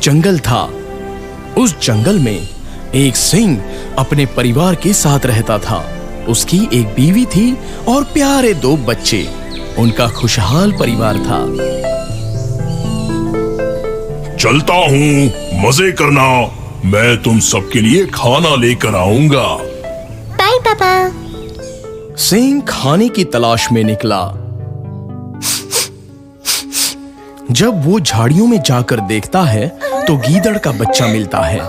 जंगल था। उस जंगल में एक सिंह अपने परिवार के साथ रहता था। उसकी एक बीवी थी और प्यारे 2 बच्चे। उनका खुशहाल परिवार था। चलता हूँ, मजे करना। मैं तुम सबके लिए खाना लेकर आऊंगा। बाय पापा। सिंह खाने की तलाश में निकला। जब वो झाड़ियों में जाकर देखता है तो गीदड़ का बच्चा मिलता है।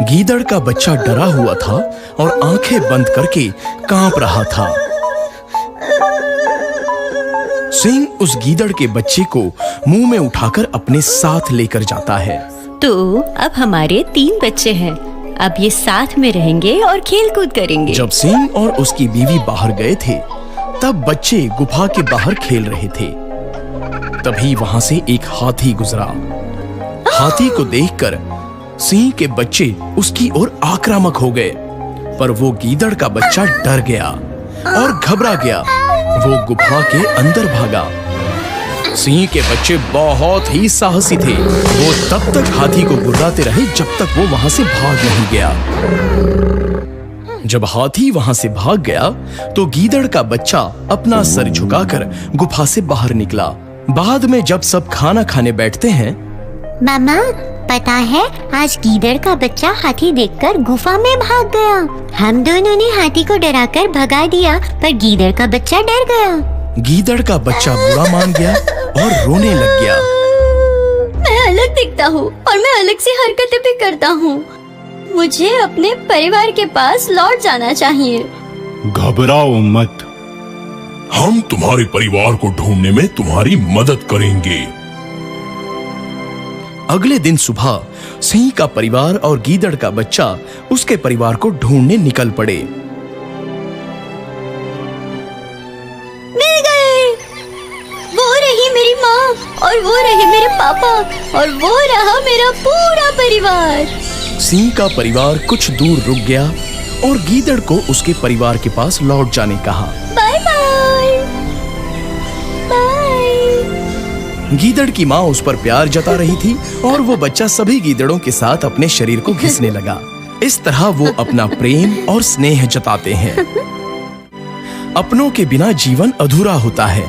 गीदड़ का बच्चा डरा हुआ था और आंखें बंद करके कांप रहा था। सिंह उस गीदड़ के बच्चे को मुंह में उठाकर अपने साथ लेकर जाता है। तो अब हमारे 3 बच्चे हैं। अब ये साथ में रहेंगे और खेल कूद करेंगे। जब सिंह और उसकी बीवी बाहर गए थे तब बच्चे गुफा के बाहर खेल रहे थे। तभी वहां से एक हाथी गुजरा। हाथी को देखकर सिंह के बच्चे उसकी ओर आक्रामक हो गए, पर वो गीदड़ का बच्चा डर गया और घबरा गया। वो गुफा के अंदर भागा। सिंह के बच्चे बहुत ही साहसी थे। वो तब तक हाथी को गुर्राते रहे जब तक वो वहां से भाग नहीं गया। जब हाथी वहां से भाग गया तो गीदड़ का बच्चा अपना सर झुकाकर गुफा से बाहर निकला। बाद में जब सब खाना खाने बैठते हैं, मामा पता है आज गीदड़ का बच्चा हाथी देखकर गुफा में भाग गया। हम दोनों ने हाथी को डराकर भगा दिया, पर गीदड़ का बच्चा डर गया। गीदड़ का बच्चा बुरा मान गया और रोने लग गया। मैं अलग दिखता हूँ और मैं अलग सी हरकतें भी करता हूँ। मुझे अपने परिवार के पास लौट जाना चाहिए। घबराओ मत, हम तुम्हारे परिवार को ढूंढने में तुम्हारी मदद करेंगे। अगले दिन सुबह सिंह का परिवार और गीदड़ का बच्चा उसके परिवार को ढूंढने निकल पड़े। मिल गए। वो रही मेरी माँ और वो रहे मेरे पापा और वो रहा मेरा पूरा परिवार। सिंह का परिवार कुछ दूर रुक गया और गीदड़ को उसके परिवार के पास लौट जाने कहा। Bye bye bye. गीदड़ की माँ उस पर प्यार जता रही थी और वो बच्चा सभी गीदड़ों के साथ अपने शरीर को घिसने लगा। इस तरह वो अपना प्रेम और स्नेह जताते हैं। अपनों के बिना जीवन अधूरा होता है।